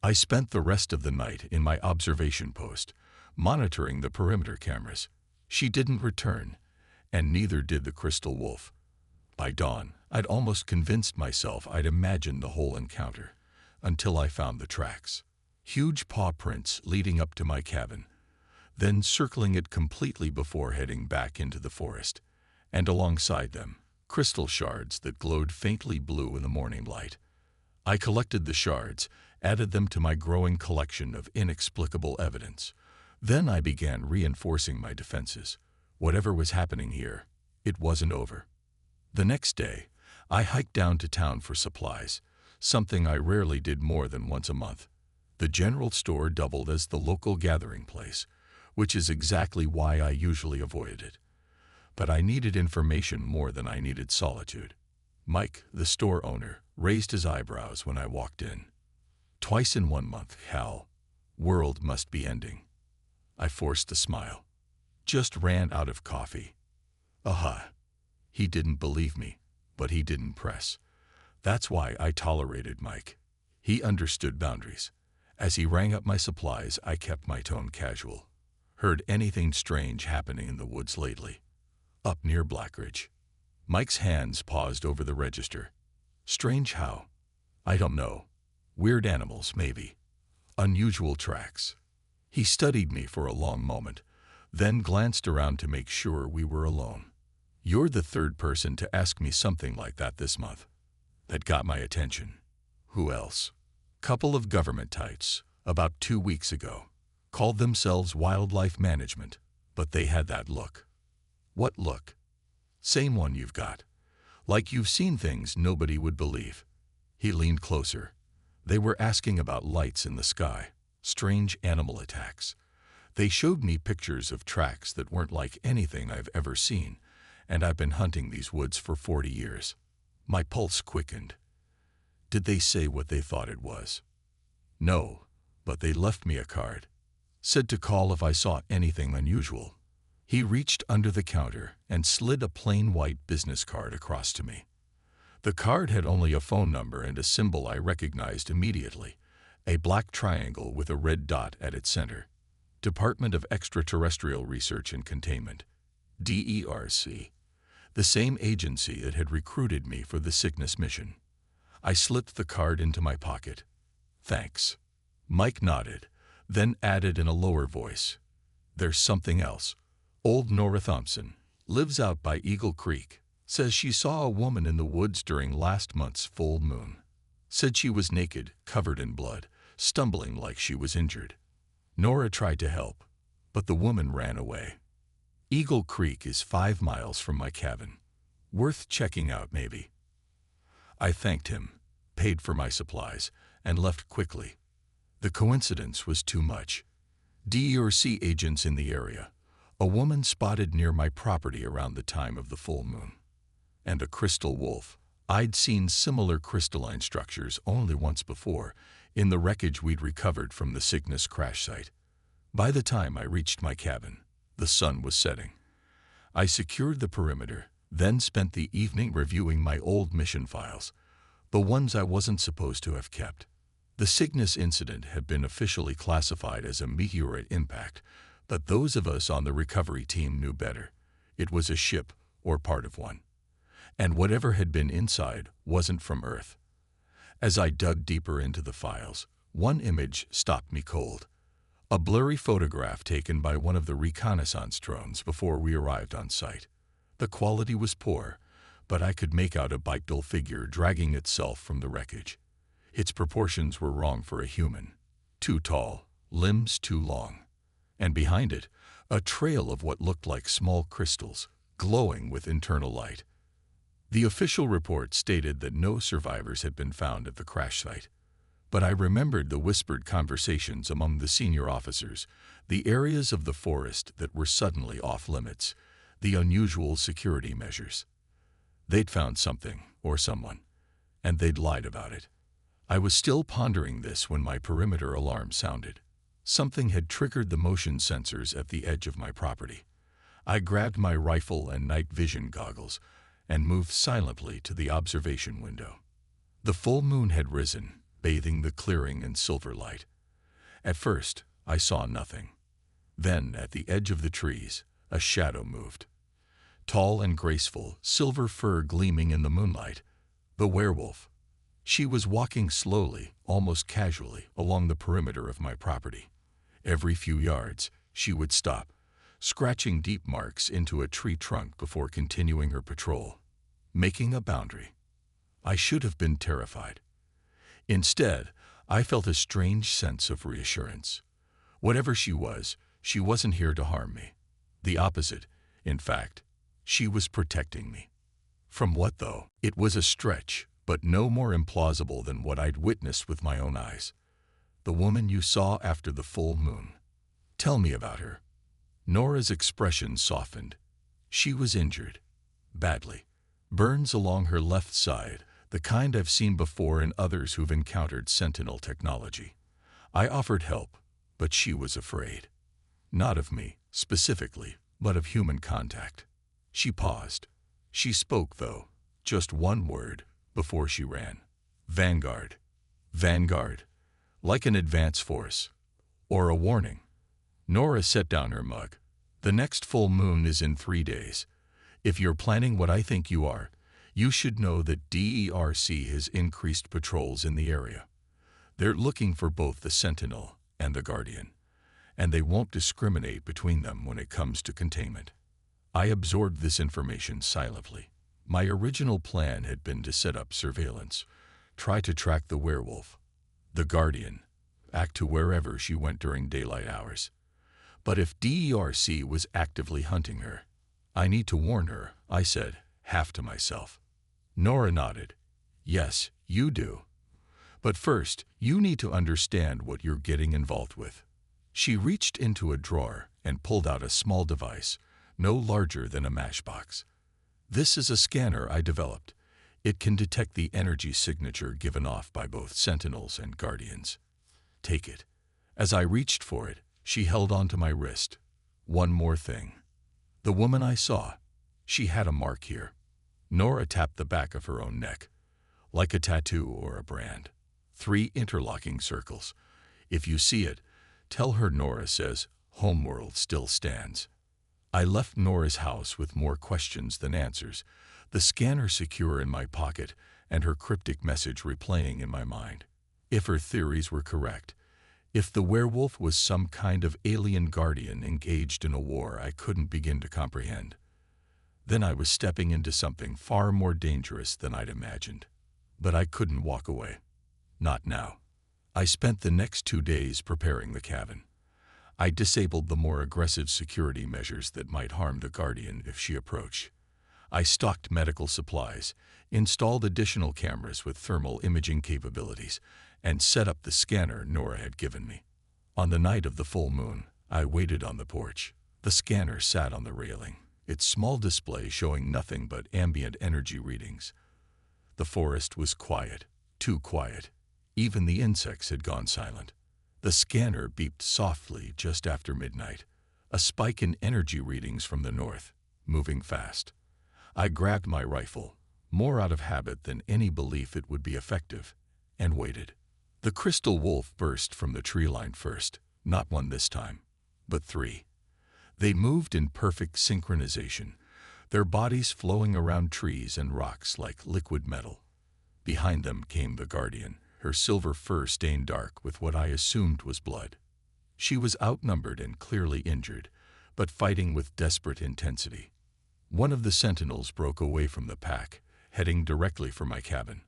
I spent the rest of the night in my observation post, monitoring the perimeter cameras. She didn't return, and neither did the crystal wolf. By dawn, I'd almost convinced myself I'd imagined the whole encounter, until I found the tracks. Huge paw prints leading up to my cabin, then circling it completely before heading back into the forest, and alongside them, crystal shards that glowed faintly blue in the morning light. I collected the shards, added them to my growing collection of inexplicable evidence. Then I began reinforcing my defenses. Whatever was happening here, it wasn't over. The next day, I hiked down to town for supplies, something I rarely did more than once a month. The general store doubled as the local gathering place, which is exactly why I usually avoided it. But I needed information more than I needed solitude. Mike, the store owner, raised his eyebrows when I walked in. Twice in 1 month, Hal. World must be ending. I forced a smile. Just ran out of coffee. Aha. He didn't believe me, but he didn't press. That's why I tolerated Mike. He understood boundaries. As he rang up my supplies, I kept my tone casual. Heard anything strange happening in the woods lately? Up near Blackridge. Mike's hands paused over the register. Strange how? I don't know. Weird animals, maybe. Unusual tracks. He studied me for a long moment, then glanced around to make sure we were alone. You're the third person to ask me something like that this month. That got my attention. Who else? Couple of government types, about 2 weeks ago, called themselves Wildlife Management, but they had that look. What look? Same one you've got. Like you've seen things nobody would believe. He leaned closer. They were asking about lights in the sky, strange animal attacks. They showed me pictures of tracks that weren't like anything I've ever seen, and I've been hunting these woods for 40 years. My pulse quickened. Did they say what they thought it was? No, but they left me a card. Said to call if I saw anything unusual. He reached under the counter and slid a plain white business card across to me. The card had only a phone number and a symbol I recognized immediately, a black triangle with a red dot at its center. Department of Extraterrestrial Research and Containment, DERC, the same agency that had recruited me for the Cygnus mission. I slipped the card into my pocket. Thanks. Mike nodded, then added in a lower voice. There's something else. Old Nora Thompson lives out by Eagle Creek. Says she saw a woman in the woods during last month's full moon. Said she was naked, covered in blood, stumbling like she was injured. Nora tried to help, but the woman ran away. Eagle Creek is 5 miles from my cabin. Worth checking out, maybe. I thanked him, paid for my supplies, and left quickly. The coincidence was too much. DERC agents in the area. A woman spotted near my property around the time of the full moon. And a crystal wolf. I'd seen similar crystalline structures only once before, in the wreckage we'd recovered from the Cygnus crash site. By the time I reached my cabin, the sun was setting. I secured the perimeter, then spent the evening reviewing my old mission files, the ones I wasn't supposed to have kept. The Cygnus incident had been officially classified as a meteorite impact, but those of us on the recovery team knew better. It was a ship, or part of one. And whatever had been inside wasn't from Earth. As I dug deeper into the files, one image stopped me cold. A blurry photograph taken by one of the reconnaissance drones before we arrived on site. The quality was poor, but I could make out a bipedal figure dragging itself from the wreckage. Its proportions were wrong for a human. Too tall, limbs too long. And behind it, a trail of what looked like small crystals, glowing with internal light. The official report stated that no survivors had been found at the crash site. But I remembered the whispered conversations among the senior officers, the areas of the forest that were suddenly off limits, the unusual security measures. They'd found something, or someone, and they'd lied about it. I was still pondering this when my perimeter alarm sounded. Something had triggered the motion sensors at the edge of my property. I grabbed my rifle and night vision goggles and moved silently to the observation window. The full moon had risen, bathing the clearing in silver light. At first, I saw nothing. Then, at the edge of the trees, a shadow moved. Tall and graceful, silver fur gleaming in the moonlight. The werewolf. She was walking slowly, almost casually, along the perimeter of my property. Every few yards, she would stop, scratching deep marks into a tree trunk before continuing her patrol, making a boundary. I should have been terrified. Instead, I felt a strange sense of reassurance. Whatever she wasn't here to harm me. The opposite, in fact, she was protecting me. From what, though? It was a stretch, but no more implausible than what I'd witnessed with my own eyes. The woman you saw after the full moon. Tell me about her. Nora's expression softened. She was injured. Badly. Burns along her left side, the kind I've seen before in others who've encountered Sentinel technology. I offered help, but she was afraid. Not of me, specifically, but of human contact. She paused. She spoke, though, just one word, before she ran. Vanguard. Vanguard. Like an advance force. Or a warning. Nora set down her mug. The next full moon is in 3 days. If you're planning what I think you are, you should know that DERC has increased patrols in the area. They're looking for both the Sentinel and the Guardian, and they won't discriminate between them when it comes to containment. I absorbed this information silently. My original plan had been to set up surveillance, try to track the werewolf, the Guardian, back to wherever she went during daylight hours. But if DERC was actively hunting her, I need to warn her, I said, half to myself. Nora nodded. Yes, you do. But first, you need to understand what you're getting involved with. She reached into a drawer and pulled out a small device, no larger than a matchbox. This is a scanner I developed. It can detect the energy signature given off by both Sentinels and Guardians. Take it. As I reached for it, she held onto my wrist. One more thing. The woman I saw, she had a mark here. Nora tapped the back of her own neck, like a tattoo or a brand. 3 interlocking circles. If you see it, tell her Nora says, Homeworld still stands. I left Nora's house with more questions than answers, the scanner secure in my pocket and her cryptic message replaying in my mind. If her theories were correct, if the werewolf was some kind of alien guardian engaged in a war I couldn't begin to comprehend, then I was stepping into something far more dangerous than I'd imagined. But I couldn't walk away. Not now. I spent the next 2 days preparing the cabin. I disabled the more aggressive security measures that might harm the Guardian if she approached. I stocked medical supplies, installed additional cameras with thermal imaging capabilities, and set up the scanner Nora had given me. On the night of the full moon, I waited on the porch. The scanner sat on the railing, its small display showing nothing but ambient energy readings. The forest was quiet, too quiet. Even the insects had gone silent. The scanner beeped softly just after midnight, a spike in energy readings from the north, moving fast. I grabbed my rifle, more out of habit than any belief it would be effective, and waited. The crystal wolf burst from the tree line first, not one this time, but 3. They moved in perfect synchronization, their bodies flowing around trees and rocks like liquid metal. Behind them came the Guardian, her silver fur stained dark with what I assumed was blood. She was outnumbered and clearly injured, but fighting with desperate intensity. One of the Sentinels broke away from the pack, heading directly for my cabin.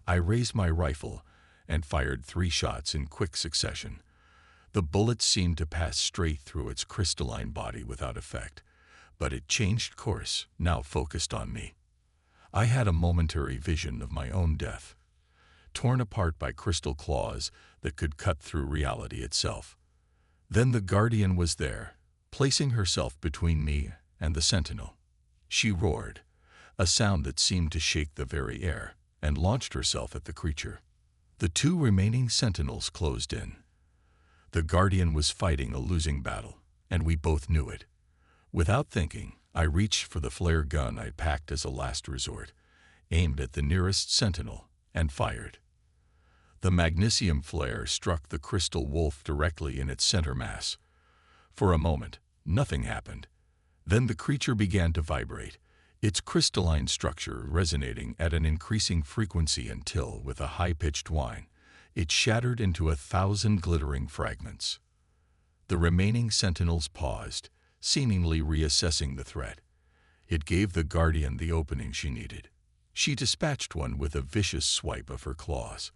I raised my rifle and fired 3 shots in quick succession. The bullets seemed to pass straight through its crystalline body without effect, but it changed course, now focused on me. I had a momentary vision of my own death, torn apart by crystal claws that could cut through reality itself. Then the Guardian was there, placing herself between me and the Sentinel. She roared, a sound that seemed to shake the very air, and launched herself at the creature. The 2 remaining Sentinels closed in. The Guardian was fighting a losing battle, and we both knew it. Without thinking, I reached for the flare gun I'd packed as a last resort, aimed at the nearest Sentinel, and fired. The magnesium flare struck the crystal wolf directly in its center mass. For a moment, nothing happened. Then the creature began to vibrate, its crystalline structure resonating at an increasing frequency until, with a high-pitched whine, it shattered into 1,000 glittering fragments. The remaining sentinels paused, seemingly reassessing the threat. It gave the Guardian the opening she needed. She dispatched one with a vicious swipe of her claws,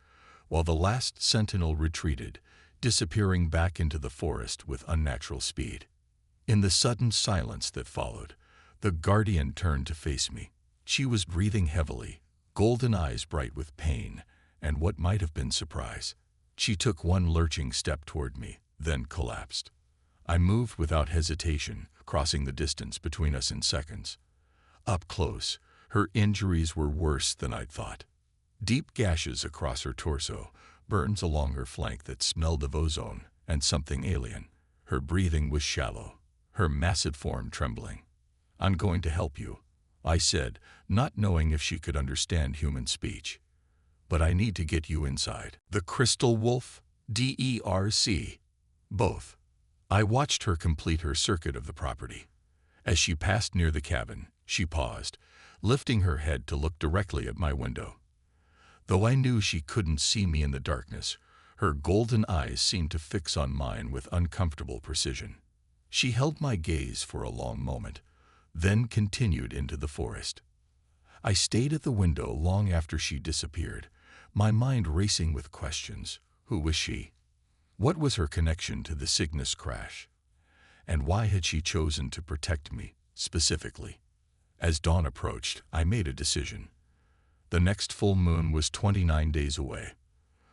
while the last sentinel retreated, disappearing back into the forest with unnatural speed. In the sudden silence that followed, the Guardian turned to face me. She was breathing heavily, golden eyes bright with pain and what might have been surprise. She took one lurching step toward me, then collapsed. I moved without hesitation, crossing the distance between us in seconds. Up close, her injuries were worse than I'd thought. Deep gashes across her torso, burns along her flank that smelled of ozone and something alien. Her breathing was shallow, her massive form trembling. "I'm going to help you," I said, not knowing if she could understand human speech. "But I need to get you inside." The crystal wolf? DERC? Both. I watched her complete her circuit of the property. As she passed near the cabin, she paused, lifting her head to look directly at my window. Though I knew she couldn't see me in the darkness, her golden eyes seemed to fix on mine with uncomfortable precision. She held my gaze for a long moment, then continued into the forest. I stayed at the window long after she disappeared, my mind racing with questions. Who was she? What was her connection to the Cygnus crash? And why had she chosen to protect me, specifically? As dawn approached, I made a decision. The next full moon was 29 days away.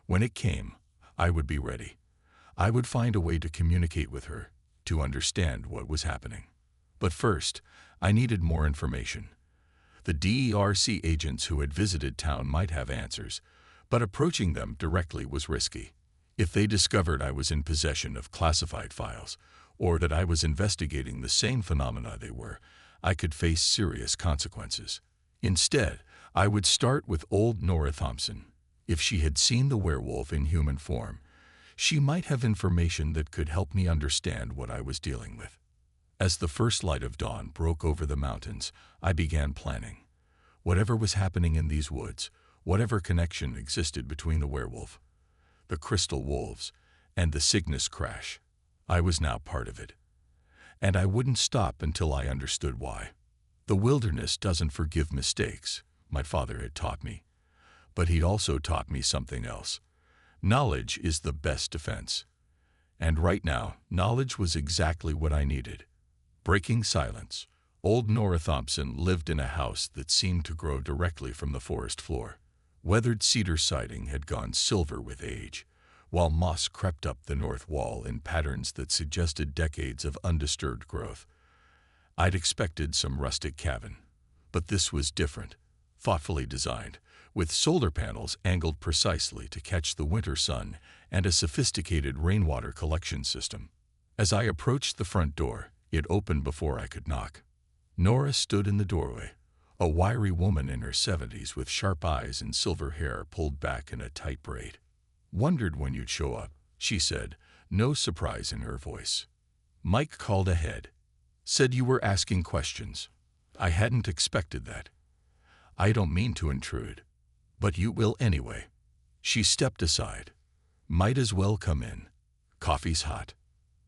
When it came, I would be ready. I would find a way to communicate with her, to understand what was happening. But first, I needed more information. The DERC agents who had visited town might have answers, but approaching them directly was risky. If they discovered I was in possession of classified files, or that I was investigating the same phenomena they were, I could face serious consequences. Instead, I would start with old Nora Thompson. If she had seen the werewolf in human form, she might have information that could help me understand what I was dealing with. As the first light of dawn broke over the mountains, I began planning. Whatever was happening in these woods, whatever connection existed between the werewolf, the crystal wolves, and the Cygnus crash, I was now part of it. And I wouldn't stop until I understood why. The wilderness doesn't forgive mistakes, my father had taught me. But he'd also taught me something else. Knowledge is the best defense. And right now, knowledge was exactly what I needed. Breaking silence, old Nora Thompson lived in a house that seemed to grow directly from the forest floor. Weathered cedar siding had gone silver with age, while moss crept up the north wall in patterns that suggested decades of undisturbed growth. I'd expected some rustic cabin, but this was different, thoughtfully designed, with solar panels angled precisely to catch the winter sun and a sophisticated rainwater collection system. As I approached the front door, it opened before I could knock. Nora stood in the doorway, a wiry woman in her 70s with sharp eyes and silver hair pulled back in a tight braid. "Wondered when you'd show up," she said, no surprise in her voice. "Mike called ahead. Said you were asking questions. I hadn't expected that. I don't mean to intrude, but you will anyway." She stepped aside. "Might as well come in. Coffee's hot."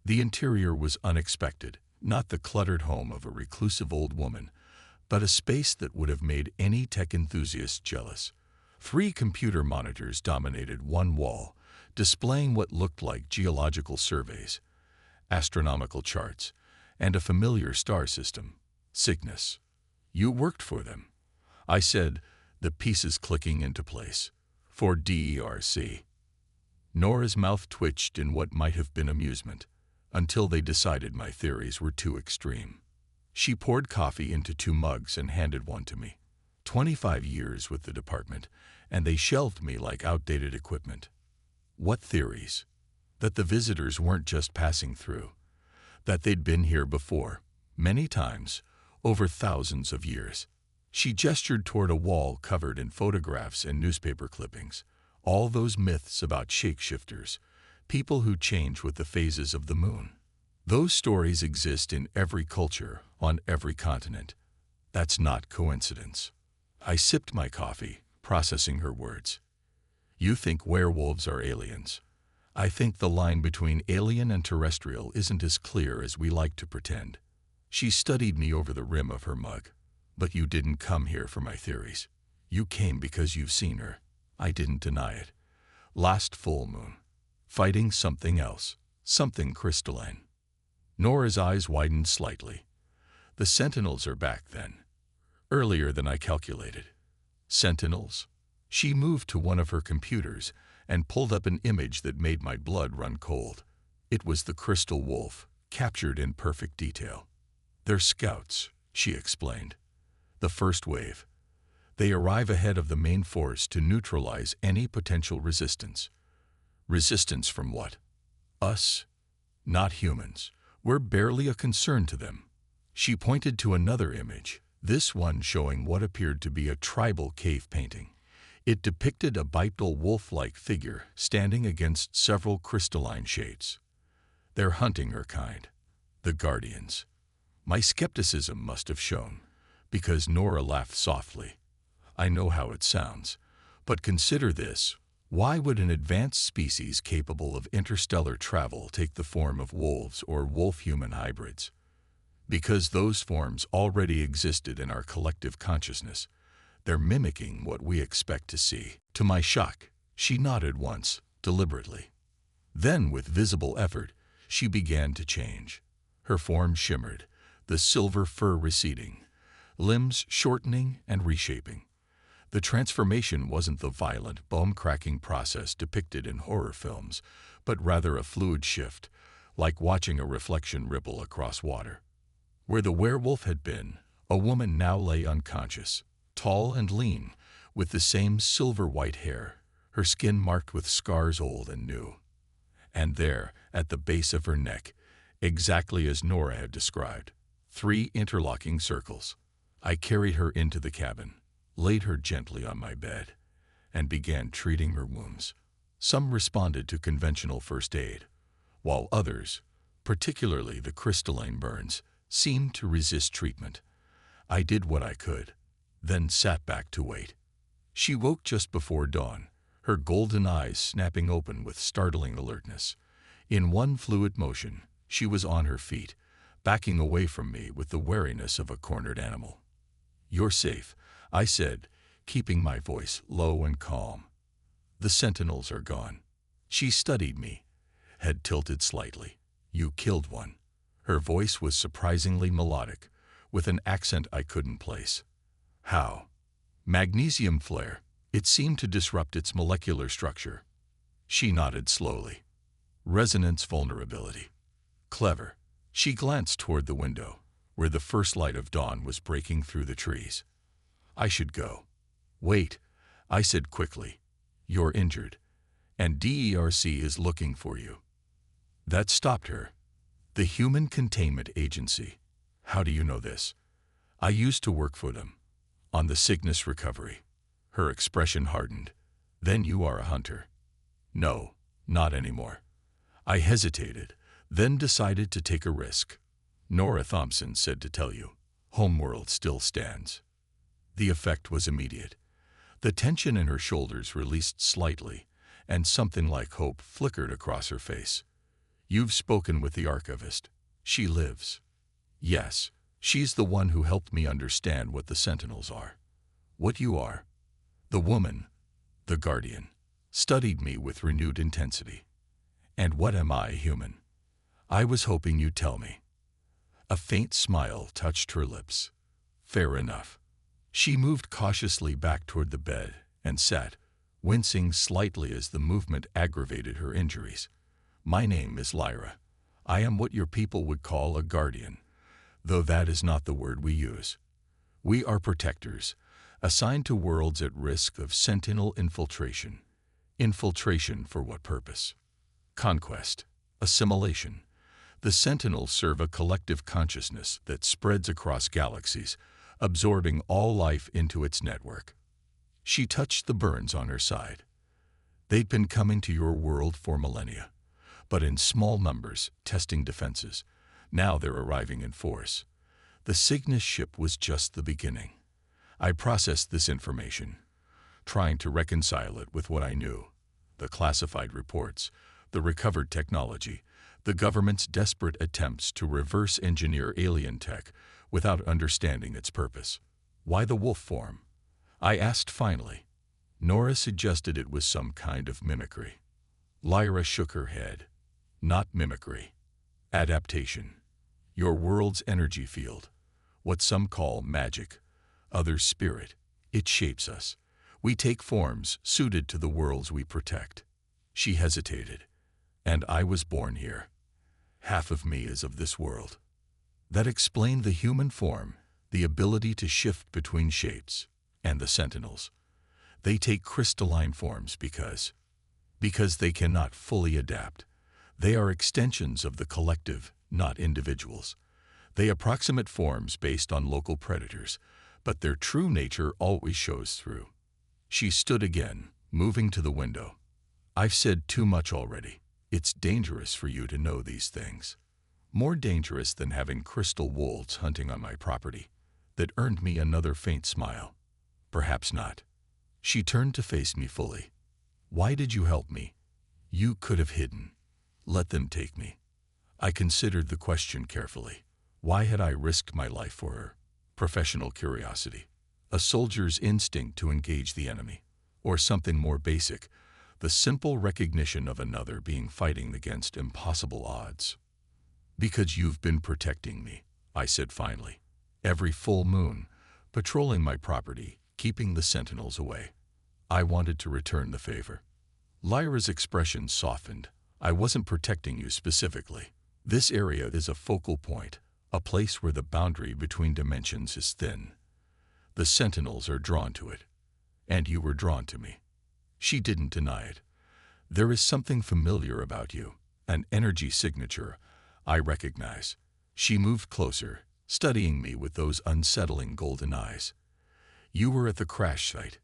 The interior was unexpected, not the cluttered home of a reclusive old woman, but a space that would have made any tech enthusiast jealous. 3 computer monitors dominated one wall, displaying what looked like geological surveys, astronomical charts, and a familiar star system, Cygnus. "You worked for them," I said, the pieces clicking into place. "For DERC." Nora's mouth twitched in what might have been amusement, until they decided my theories were too extreme. She poured coffee into 2 mugs and handed one to me. 25 years with the department, and they shelved me like outdated equipment. What theories? That the visitors weren't just passing through. That they'd been here before, many times, over thousands of years. She gestured toward a wall covered in photographs and newspaper clippings, All those myths about shapeshifters, people who change with the phases of the moon. Those stories exist in every culture, on every continent. That's not coincidence. I sipped my coffee, processing her words. You think werewolves are aliens. I think the line between alien and terrestrial isn't as clear as we like to pretend. She studied me over the rim of her mug. But you didn't come here for my theories. You came because you've seen her. I didn't deny it. Last full moon. Fighting something else. Something crystalline. Nora's eyes widened slightly. The Sentinels are back then. Earlier than I calculated. Sentinels? She moved to one of her computers and pulled up an image that made my blood run cold. It was the crystal wolf, captured in perfect detail. They're scouts, she explained. The first wave. They arrive ahead of the main force to neutralize any potential resistance. Resistance from what? Us? Not humans. We're barely a concern to them. She pointed to another image, this one showing what appeared to be a tribal cave painting. It depicted a bipedal wolf-like figure standing against several crystalline shades. They're hunting her kind, the Guardians. My skepticism must have shown, because Nora laughed softly. I know how it sounds, but consider this. Why would an advanced species capable of interstellar travel take the form of wolves or wolf-human hybrids? Because those forms already existed in our collective consciousness. They're mimicking what we expect to see. To my shock, she nodded once, deliberately. Then, with visible effort, she began to change. Her form shimmered, the silver fur receding, limbs shortening and reshaping. The transformation wasn't the violent, bone-cracking process depicted in horror films, but rather a fluid shift, like watching a reflection ripple across water. Where the werewolf had been, a woman now lay unconscious, tall and lean, with the same silver-white hair, her skin marked with scars old and new. And there, at the base of her neck, exactly as Nora had described, 3 interlocking circles. I carried her into the cabin, laid her gently on my bed, and began treating her wounds. Some responded to conventional first aid, while others, particularly the crystalline burns, seemed to resist treatment. I did what I could, then sat back to wait. She woke just before dawn, her golden eyes snapping open with startling alertness. In one fluid motion, she was on her feet, backing away from me with the wariness of a cornered animal. "You're safe," I said, keeping my voice low and calm. "The Sentinels are gone." She studied me, head tilted slightly. "You killed one." Her voice was surprisingly melodic, with an accent I couldn't place. "How?" "Magnesium flare. It seemed to disrupt its molecular structure." She nodded slowly. "Resonance vulnerability. Clever." She glanced toward the window, where the first light of dawn was breaking through the trees. "I should go." "Wait," I said quickly. "You're injured, and DERC is looking for you." That stopped her. "The Human Containment Agency. How do you know this?" "I used to work for them. On the sickness recovery." Her expression hardened. "Then you are a hunter." "No, not anymore." I hesitated, then decided to take a risk. "Nora Thompson said to tell you, Homeworld still stands." The effect was immediate. The tension in her shoulders released slightly, and something like hope flickered across her face. "You've spoken with the archivist. She lives." "Yes, she's the one who helped me understand what the Sentinels are." "What you are?" The woman, the Guardian, studied me with renewed intensity. "And what am I, human?" "I was hoping you'd tell me." A faint smile touched her lips. "Fair enough." She moved cautiously back toward the bed and sat, wincing slightly as the movement aggravated her injuries. "My name is Lyra. I am what your people would call a guardian, though that is not the word we use. We are protectors, assigned to worlds at risk of sentinel infiltration. Infiltration for what purpose? Conquest, assimilation. The Sentinels serve a collective consciousness that spreads across galaxies, absorbing all life into its network." She touched the burns on her side. They'd been coming to your world for millennia, but in small numbers, testing defenses. Now they're arriving in force. The Cygnus ship was just the beginning. I processed this information, trying to reconcile it with what I knew. The classified reports, the recovered technology, the government's desperate attempts to reverse engineer alien tech without understanding its purpose. Why the wolf form? I asked finally. Nora suggested it was some kind of mimicry. Lyra shook her head. Not mimicry. Adaptation. Your world's energy field. What some call magic, others spirit. It shapes us. We take forms suited to the worlds we protect. She hesitated. And I was born here. Half of me is of this world. That explained the human form, the ability to shift between shapes, and the sentinels. They take crystalline forms because they cannot fully adapt. They are extensions of the collective, not individuals. They approximate forms based on local predators, but their true nature always shows through. She stood again, moving to the window. I've said too much already. It's dangerous for you to know these things. More dangerous than having crystal wolves hunting on my property. That earned me another faint smile. Perhaps not. She turned to face me fully. Why did you help me? You could have hidden. Let them take me. I considered the question carefully. Why had I risked my life for her? Professional curiosity. A soldier's instinct to engage the enemy. Or something more basic. The simple recognition of another being fighting against impossible odds. Because you've been protecting me, I said finally. Every full moon, patrolling my property, keeping the sentinels away. I wanted to return the favor. Lyra's expression softened. I wasn't protecting you specifically. This area is a focal point, a place where the boundary between dimensions is thin. The sentinels are drawn to it. And you were drawn to me. She didn't deny it. There is something familiar about you, an energy signature I recognize. She moved closer, studying me with those unsettling golden eyes. You were at the crash site.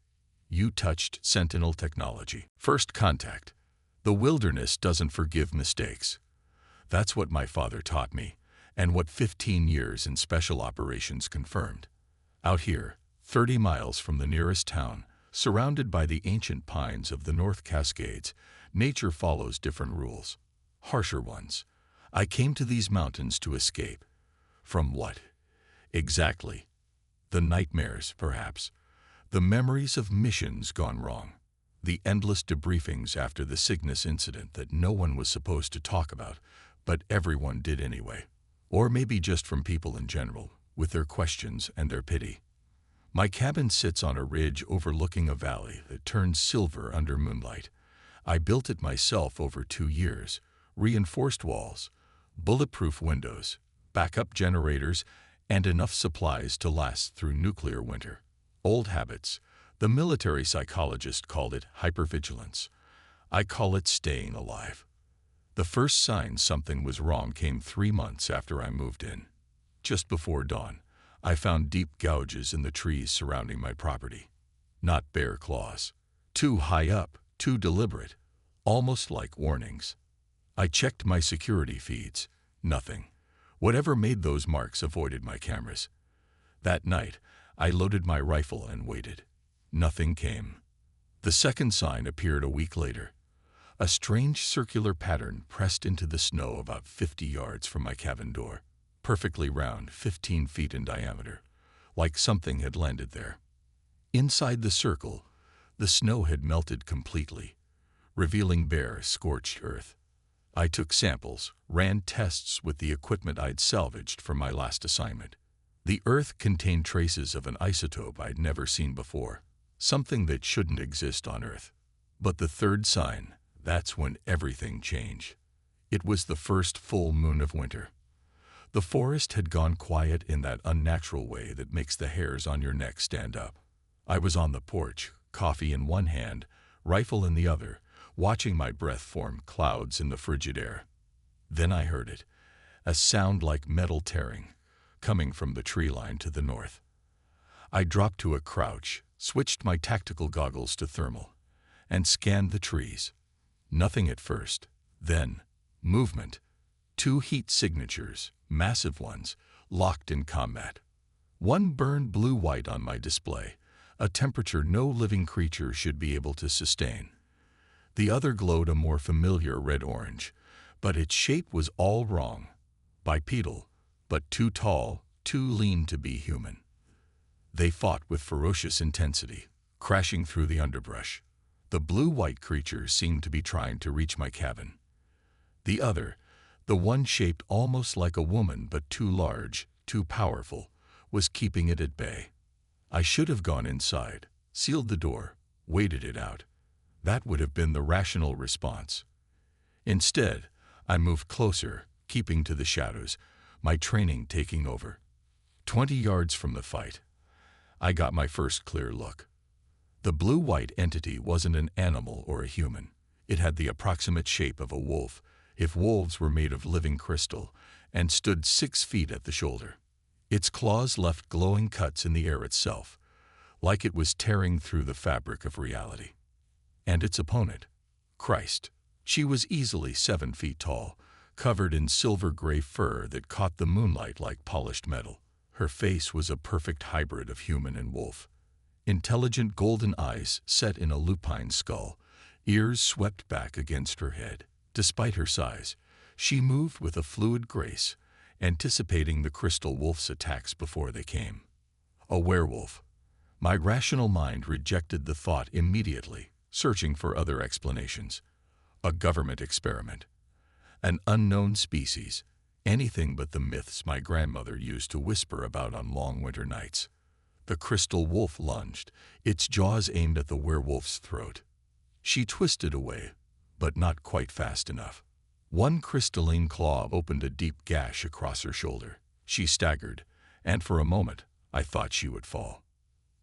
You touched Sentinel technology. First contact. The wilderness doesn't forgive mistakes. That's what my father taught me, and what 15 years in special operations confirmed. Out here, 30 miles from the nearest town, surrounded by the ancient pines of the North Cascades, nature follows different rules. Harsher ones. I came to these mountains to escape. From what? Exactly. The nightmares, perhaps. The memories of missions gone wrong. The endless debriefings after the Cygnus incident that no one was supposed to talk about, but everyone did anyway. Or maybe just from people in general, with their questions and their pity. My cabin sits on a ridge overlooking a valley that turns silver under moonlight. I built it myself over 2 years. Reinforced walls, bulletproof windows, backup generators, and enough supplies to last through nuclear winter. Old habits. The military psychologist called it hypervigilance. I call it staying alive. The first sign something was wrong came 3 months after I moved in. Just before dawn, I found deep gouges in the trees surrounding my property. Not bear claws. Too high up, too deliberate, almost like warnings. I checked my security feeds. Nothing. Whatever made those marks avoided my cameras. That night, I loaded my rifle and waited. Nothing came. The second sign appeared a week later. A strange circular pattern pressed into the snow about 50 yards from my cabin door. Perfectly round, 15 feet in diameter, like something had landed there. Inside the circle, the snow had melted completely, revealing bare, scorched earth. I took samples, ran tests with the equipment I'd salvaged from my last assignment. The earth contained traces of an isotope I'd never seen before, something that shouldn't exist on Earth. But the third sign, that's when everything changed. It was the first full moon of winter. The forest had gone quiet in that unnatural way that makes the hairs on your neck stand up. I was on the porch, coffee in one hand, rifle in the other, watching my breath form clouds in the frigid air. Then I heard it, a sound like metal tearing, coming from the tree line to the north. I dropped to a crouch, switched my tactical goggles to thermal, and scanned the trees. Nothing at first. Then, movement. 2 heat signatures, massive ones, locked in combat. One burned blue-white on my display, a temperature no living creature should be able to sustain. The other glowed a more familiar red-orange, but its shape was all wrong. Bipedal, but too tall, too lean to be human. They fought with ferocious intensity, crashing through the underbrush. The blue-white creature seemed to be trying to reach my cabin. The other, the one shaped almost like a woman but too large, too powerful, was keeping it at bay. I should have gone inside, sealed the door, waited it out. That would have been the rational response. Instead, I moved closer, keeping to the shadows, my training taking over. 20 yards from the fight, I got my first clear look. The blue-white entity wasn't an animal or a human. It had the approximate shape of a wolf, if wolves were made of living crystal, and stood 6 feet at the shoulder. Its claws left glowing cuts in the air itself, like it was tearing through the fabric of reality. And its opponent, Christ. She was easily 7 feet tall, covered in silver-gray fur that caught the moonlight like polished metal. Her face was a perfect hybrid of human and wolf. Intelligent golden eyes set in a lupine skull, ears swept back against her head. Despite her size, she moved with a fluid grace, anticipating the crystal wolf's attacks before they came. A werewolf. My rational mind rejected the thought immediately, searching for other explanations. A government experiment. An unknown species. Anything but the myths my grandmother used to whisper about on long winter nights. The crystal wolf lunged, its jaws aimed at the werewolf's throat. She twisted away, but not quite fast enough. One crystalline claw opened a deep gash across her shoulder. She staggered, and for a moment, I thought she would fall.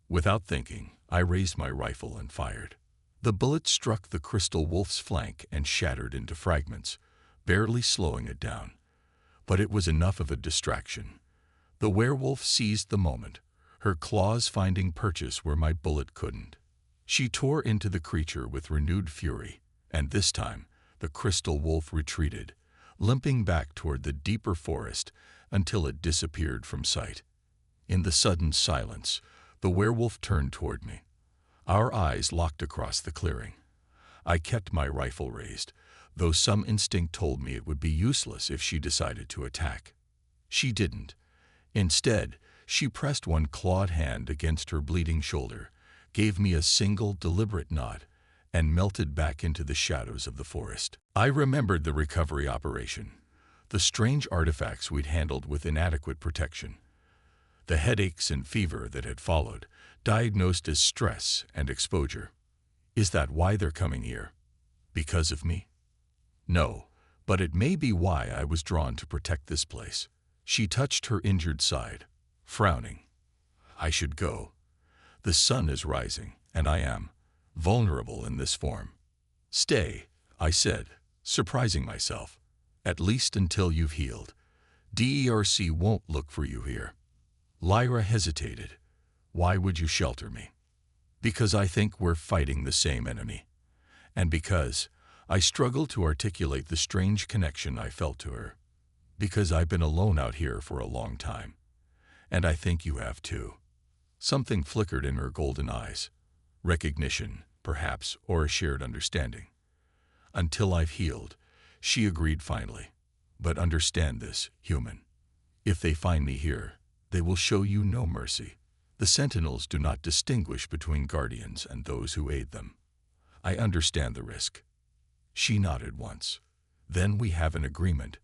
Without thinking, I raised my rifle and fired. The bullet struck the crystal wolf's flank and shattered into fragments, barely slowing it down. But it was enough of a distraction. The werewolf seized the moment, her claws finding purchase where my bullet couldn't. She tore into the creature with renewed fury, and this time, the crystal wolf retreated, limping back toward the deeper forest until it disappeared from sight. In the sudden silence, the werewolf turned toward me. Our eyes locked across the clearing. I kept my rifle raised, though some instinct told me it would be useless if she decided to attack. She didn't. Instead, she pressed one clawed hand against her bleeding shoulder, gave me a single deliberate nod, and melted back into the shadows of the forest. I remembered the recovery operation, the strange artifacts we'd handled with inadequate protection, the headaches and fever that had followed, diagnosed as stress and exposure. Is that why they're coming here? Because of me? No, but it may be why I was drawn to protect this place. She touched her injured side, frowning. I should go. The sun is rising, and I am vulnerable in this form. Stay, I said, surprising myself. At least until you've healed. DERC won't look for you here. Lyra hesitated. Why would you shelter me? Because I think we're fighting the same enemy. And because I struggle to articulate the strange connection I felt to her. Because I've been alone out here for a long time. And I think you have too. Something flickered in her golden eyes. Recognition, perhaps, or a shared understanding. Until I've healed, she agreed finally. But understand this, human. If they find me here, they will show you no mercy. The Sentinels do not distinguish between guardians and those who aid them. I understand the risk. She nodded once. Then we have an agreement.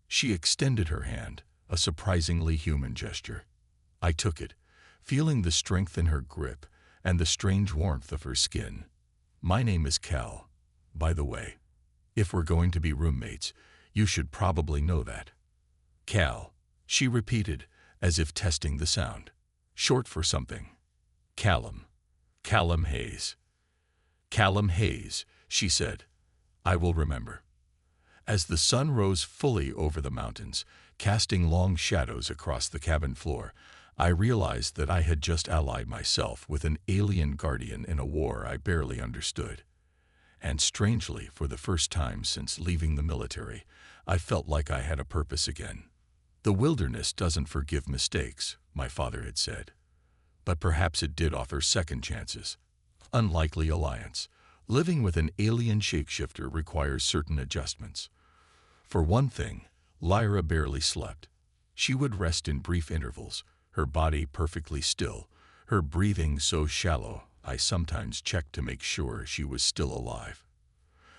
She extended her hand, a surprisingly human gesture. I took it, feeling the strength in her grip and the strange warmth of her skin. My name is Cal, by the way. If we're going to be roommates, you should probably know that. Cal, she repeated, as if testing the sound. Short for something. Callum. Callum Hayes. Callum Hayes, she said. I will remember. As the sun rose fully over the mountains, casting long shadows across the cabin floor, I realized that I had just allied myself with an alien guardian in a war I barely understood. And strangely, for the first time since leaving the military, I felt like I had a purpose again. The wilderness doesn't forgive mistakes, my father had said. But perhaps it did offer second chances. Unlikely alliance. Living with an alien shapeshifter requires certain adjustments. For one thing, Lyra barely slept. She would rest in brief intervals, her body perfectly still, her breathing so shallow I sometimes checked to make sure she was still alive.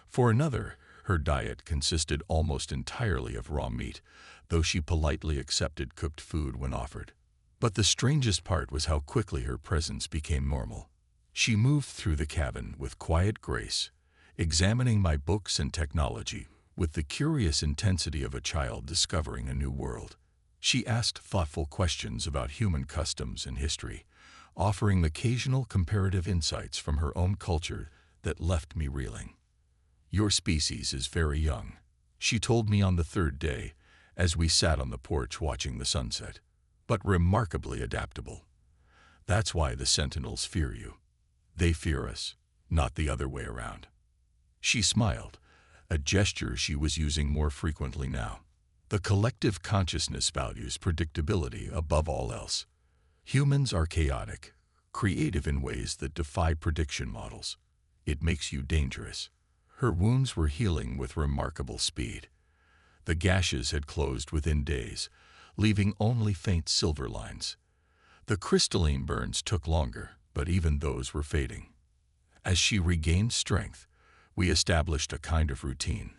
For another, her diet consisted almost entirely of raw meat, though she politely accepted cooked food when offered. But the strangest part was how quickly her presence became normal. She moved through the cabin with quiet grace, examining my books and technology with the curious intensity of a child discovering a new world. She asked thoughtful questions about human customs and history, offering occasional comparative insights from her own culture that left me reeling. "Your species is very young," she told me on the third day, as we sat on the porch watching the sunset, "but remarkably adaptable. That's why the Sentinels fear you. They fear us, not the other way around." She smiled, a gesture she was using more frequently now. The collective consciousness values predictability above all else. Humans are chaotic, creative in ways that defy prediction models. It makes you dangerous. Her wounds were healing with remarkable speed. The gashes had closed within days, leaving only faint silver lines. The crystalline burns took longer, but even those were fading. As she regained strength, we established a kind of routine.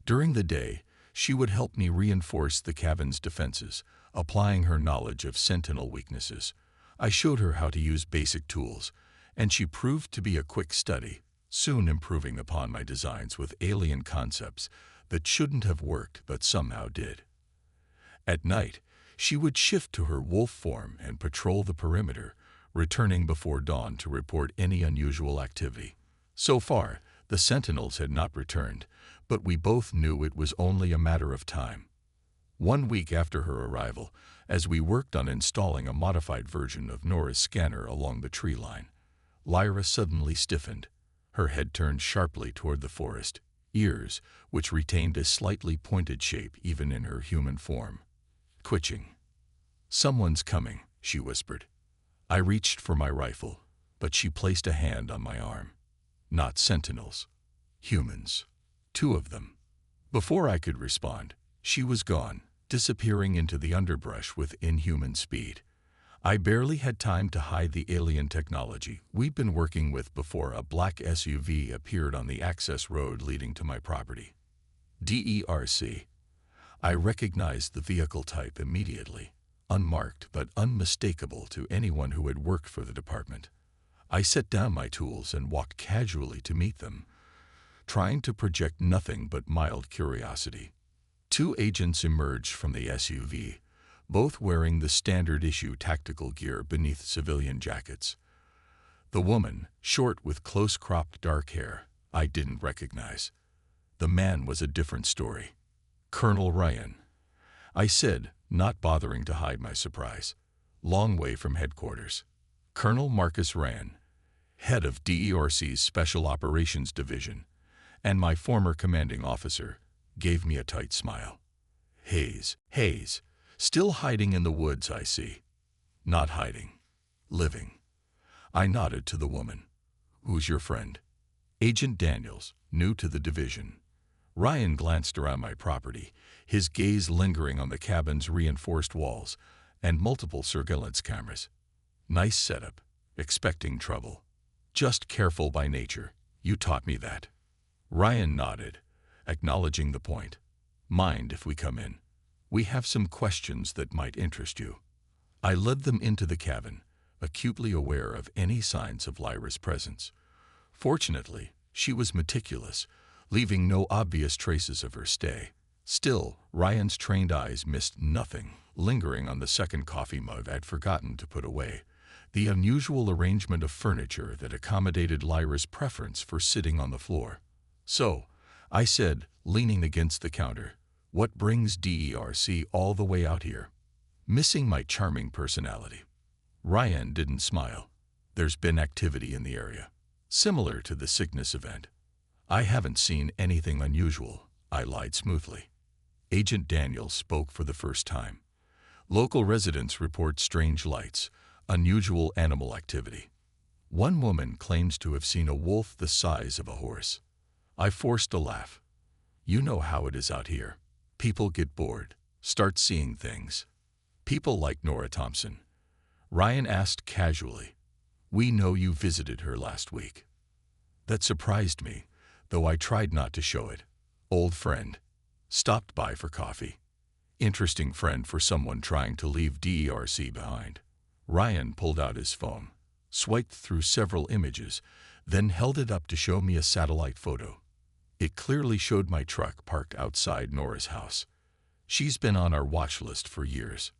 During the day, she would help me reinforce the cabin's defenses, applying her knowledge of Sentinel weaknesses. I showed her how to use basic tools, and she proved to be a quick study, soon improving upon my designs with alien concepts that shouldn't have worked but somehow did. At night, she would shift to her wolf form and patrol the perimeter, returning before dawn to report any unusual activity. So far, the Sentinels had not returned, but we both knew it was only a matter of time. 1 week after her arrival, as we worked on installing a modified version of Nora's scanner along the tree line, Lyra suddenly stiffened. Her head turned sharply toward the forest, ears, which retained a slightly pointed shape even in her human form, twitching. "Someone's coming," she whispered. I reached for my rifle, but she placed a hand on my arm. "Not Sentinels. Humans. 2 of them." Before I could respond, she was gone, disappearing into the underbrush with inhuman speed. I barely had time to hide the alien technology we'd been working with before a black SUV appeared on the access road leading to my property. DERC. I recognized the vehicle type immediately, unmarked but unmistakable to anyone who had worked for the department. I set down my tools and walked casually to meet them, trying to project nothing but mild curiosity. 2 agents emerged from the SUV, both wearing the standard-issue tactical gear beneath civilian jackets. The woman, short with close-cropped dark hair, I didn't recognize. The man was a different story. "Colonel Ryan," I said, not bothering to hide my surprise. "Long way from headquarters." "Colonel Marcus Ryan, head of DERC's Special Operations Division, and my former commanding officer," gave me a tight smile. Hayes. Still hiding in the woods, I see." "Not hiding. Living." I nodded to the woman. "Who's your friend?" "Agent Daniels, new to the division." Ryan glanced around my property, his gaze lingering on the cabin's reinforced walls and multiple surveillance cameras. "Nice setup. Expecting trouble." "Just careful by nature. You taught me that." Ryan nodded, acknowledging the point. "Mind if we come in? We have some questions that might interest you." I led them into the cabin, acutely aware of any signs of Lyra's presence. Fortunately, she was meticulous, leaving no obvious traces of her stay. Still, Ryan's trained eyes missed nothing, lingering on the second coffee mug I'd forgotten to put away, the unusual arrangement of furniture that accommodated Lyra's preference for sitting on the floor. "So," I said, leaning against the counter, "what brings DERC all the way out here?" Missing my charming personality. Ryan didn't smile. "There's been activity in the area, similar to the Cygnus event. I haven't seen anything unusual, I lied smoothly. Agent Daniels spoke for the first time. Local residents report strange lights, unusual animal activity. One woman claims to have seen a wolf the size of a horse. I forced a laugh. You know how it is out here. People get bored, start seeing things. People like Nora Thompson. Ryan asked casually. We know you visited her last week. That surprised me, though I tried not to show it. Old friend. Stopped by for coffee. Interesting friend for someone trying to leave DERC behind. Ryan pulled out his phone, swiped through several images, then held it up to show me a satellite photo. It clearly showed my truck parked outside Nora's house. She's been on our watch list for years.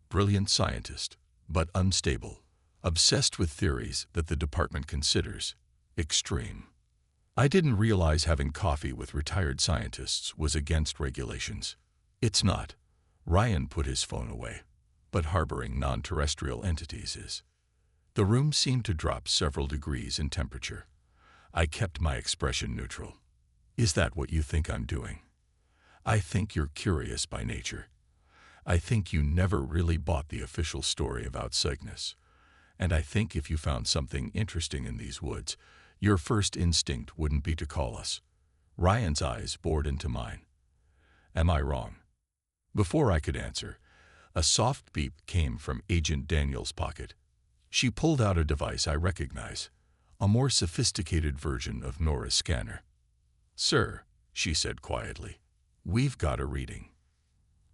Brilliant scientist, but unstable. Obsessed with theories that the department considers extreme. I didn't realize having coffee with retired scientists was against regulations. It's not. Ryan put his phone away. But harboring non-terrestrial entities is. The room seemed to drop several degrees in temperature. I kept my expression neutral. Is that what you think I'm doing? I think you're curious by nature. I think you never really bought the official story about Cygnus. And I think if you found something interesting in these woods, your first instinct wouldn't be to call us. Ryan's eyes bored into mine. Am I wrong? Before I could answer, a soft beep came from Agent Daniels' pocket. She pulled out a device I recognize, a more sophisticated version of Nora's scanner. Sir, she said quietly, we've got a reading.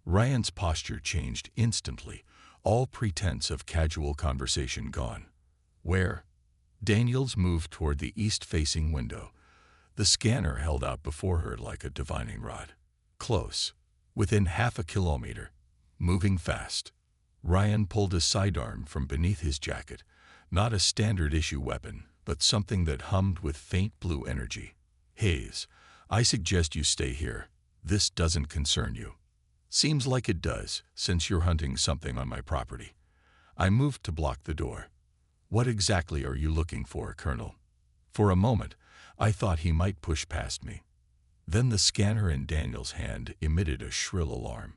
Ryan's posture changed instantly, all pretense of casual conversation gone. Where? Daniels moved toward the east-facing window. The scanner held out before her like a divining rod. Close, within half a kilometer, moving fast. Ryan pulled a sidearm from beneath his jacket, not a standard-issue weapon, but something that hummed with faint blue energy. Hayes, I suggest you stay here. This doesn't concern you. Seems like it does, since you're hunting something on my property. I moved to block the door. What exactly are you looking for, Colonel? For a moment, I thought he might push past me. Then the scanner in Daniel's hand emitted a shrill alarm.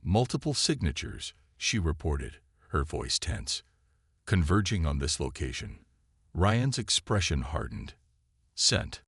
Multiple signatures, she reported, her voice tense. Converging on this location. Ryan's expression hardened. Sent.